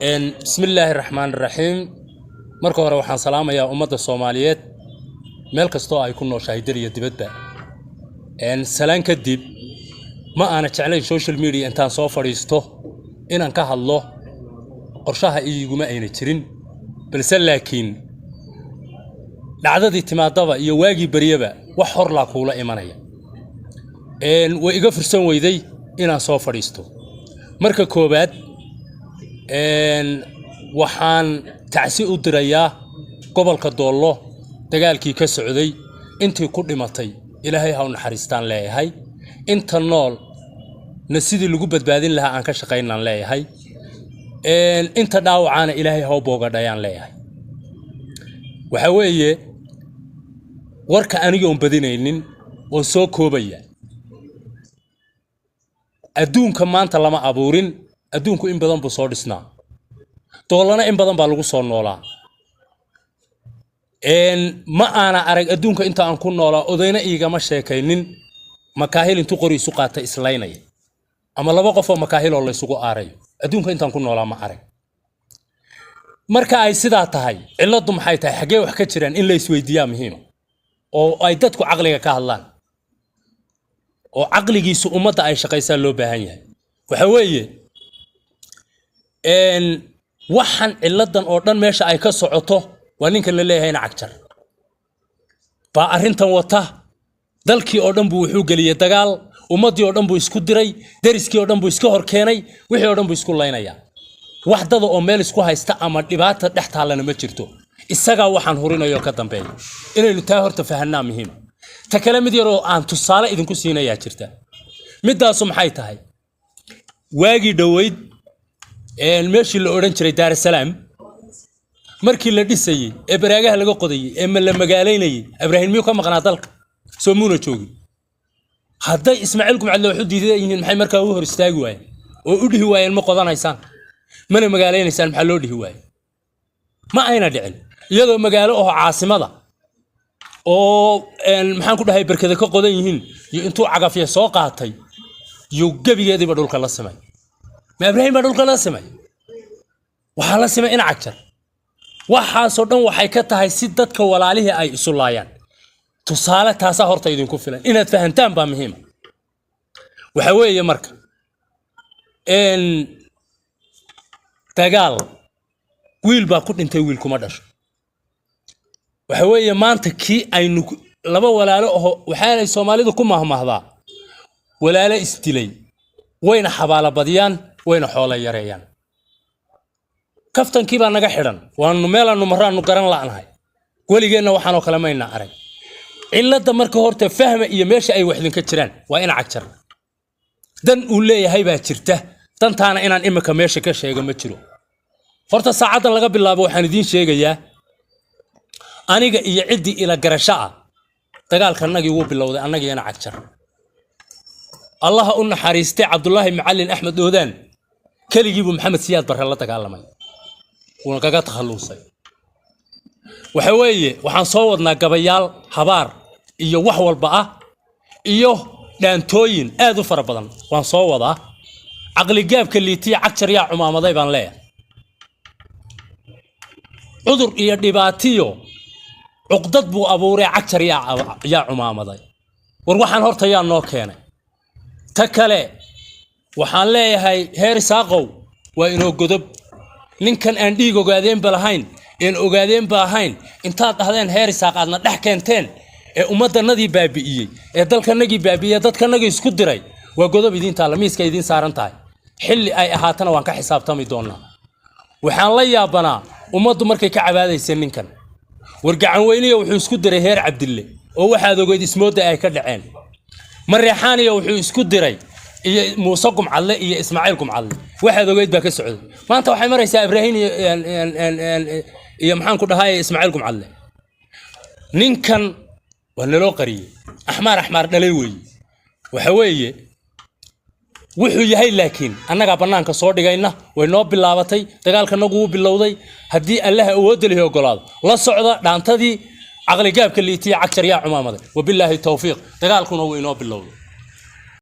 بسم الله الرحمن الرحيم marka hore waxaan salaamayaa ummadda Soomaaliyeed meel kasto ay ku nooshahay dariya dibadda salaan kadib ma aana jeclayn social media intaan soo fariisto inaan ka hadlo qorshaha iguma ayna jirin balse laakiin dhacdadii timaadaba iyo waagi bariyaba wax hor la kuula imanaya way iga fursan weyday inaan soo fariisto marka koobaad waxaan tacsi u dirayaa gobolka Doollo dagaalkii ka socday intii ku dhimatay Ilaahay ha u naxariistaan leeyahay inta nool nasidii lagu badbaadin lahaa aan ka shaqeynaan leeyahay inta dhaawacana Ilaahay ha u boogadayaan leeyahay waxa weeye warka aniga oo badinaynin oo soo koobaya adduunka maanta lama abuurin adduunku in badan buu soo dhisnaa doolana in badan baa lagu soo noolaa ma aana arag adduunka inta aan ku noolaa odayna igama sheekaynin makaahil intu qori isu qaata islaynay ama laba qof oo makaahil oo la isugu aarayo adduunka intaan ku noolaa ma arag marka ay sidaa tahay ciladu maxay tahay xagee wax ka jiraan in la isweydiiyaa muhiim oo ay dadku aqliga ka hadlaan oo aqligiisu ummadda ay shaqaysaa loo baahan yahay waxa weeye waxan ciladan oo dhan meesha ay ka socoto waa ninka la leeyahay Cagjar ba arintan wata dalkii oo dhan buu wuxuu galiyay dagaal ummadii oo dhan buu isku diray dariskii oo dhan buu iska hor keenay wixii oo dhan buu isku laynaya waxdada oo meel isku haysta ama dhibaato dhex taalana ma jirto isaga waxaan hurinayo ka dambeeyo inaynu taa horta fahanaa muhiim ta kale mid yar oo aan tusaale idinku siinayaa jirta midaas maxay tahay waagi dhaweyd meeshii la oran jiray Dar es Salaam markii la dhisayay ee baraagaha laga qodayay ee la magaaleynayay Ibrahim miyo ka maqnaa dalka soo muuna joogin hadday Ismaaciil Gumcad loo xudiiday yihiin maxay markaa u hor istaagi waayeen oo u dhihi waayeen ma qodanaysaan mana magaaleynaysaan maxaa loo dhihi waayay ma ayna dhicin iyadoo magaalo oo caasimada oo maxaan ku dhahay barkada ka qodan yihiin iyo intuu cagafiya soo qaatay iyo gabigeediba dhulka la samay ما إبراهيم بدل كلا سمع وحلا سمع إن Cagjar waxaasoo dhan waxay ka tahay si dadka walaalihi ay isu laayaan tusaale taasa horta idinku filan inaad fahantaan baa muhiim waxa weeye marka dagaal wiil baa ku dhintay wiil kuma dhasho waxa weeye maanta kii aynu laba walaalo oo waxaanay Soomaalidu ku mahmahdaa walaalo istilay wayna xabaala badiyaan wayna xoolo yareeyaan kaftankii baa naga xiran waanu meelaanu maraanu garan laanahay waligeena waxaan oo kala mayna arag cilada marka horta fahma iyo meesha ay waxdin ka jiraan waa in Cagjar dan uu leeyahay baa jirta dantaana inaan imika meesha ka sheego ma jiro horta saacadan laga bilaabo waxaan idin sheegayaa aniga iyo cidii ila garasho ah dagaalkanagii wuu bilowday anagiina Cagjar الله أن حريستي عبد الله معلن أحمد أودان كل يجيبوا محمد سياد برا الله تكلمي ونقاقات خلوصي وحويه وحنصورنا قبيال حبار إيوه وحول بقى إيوه لانتوين آذو فربضان وحنصورها عقلي جاب كليتي Cagjar يا عمامة ضيبان ليه عذر إيا ديباتيو عقدت بو أبوري Cagjar يا عمامة ضيب وروحان هورتا يا نوكيني تكله waxaan leeyahay heer saaqow waa inoo godob ninkan aan dhiig ogaadeen balahayn in ogaadeen baahayn intaad dhahdeen heer saaqadna dhex keenteen ee ummadanadii baabi'iyay ee dalkanagii baabi'iyay dadkanagii isku diray waa godob idin taala miiska idin saaran tahay xilli ay ahaatana waan ka xisaabtami doonaa waxaan la yaabanaa ummaddu markay ka cabaadaysan ninkan wargacan weyniyo wuxuu isku diray heer Cabdille oo waxaad ogeyd ismooda ay ka dhaceen مريحانية وحو اسكو ديري موسى قمعلي iyo Ismaaciil Gumcadle waxaad ogeyd baa ka socday maanta waxay maraysaa Ibrahim iyo maxaan ku dhahay Ismaaciil Gumcadle ninkan wala loo qariyay axmar dhalay waxa weeye wuxuu yahay laakiin annaga banaanka soo dhigayna way noo bilaabatay dagaalka nagu bilowday hadii Allah uu wadaliyo ogolaado la socda dhaantadii عقلي جاب كليتي Cagjar يا عمامة وبالله التوفيق دقالكم هو ينوب بالله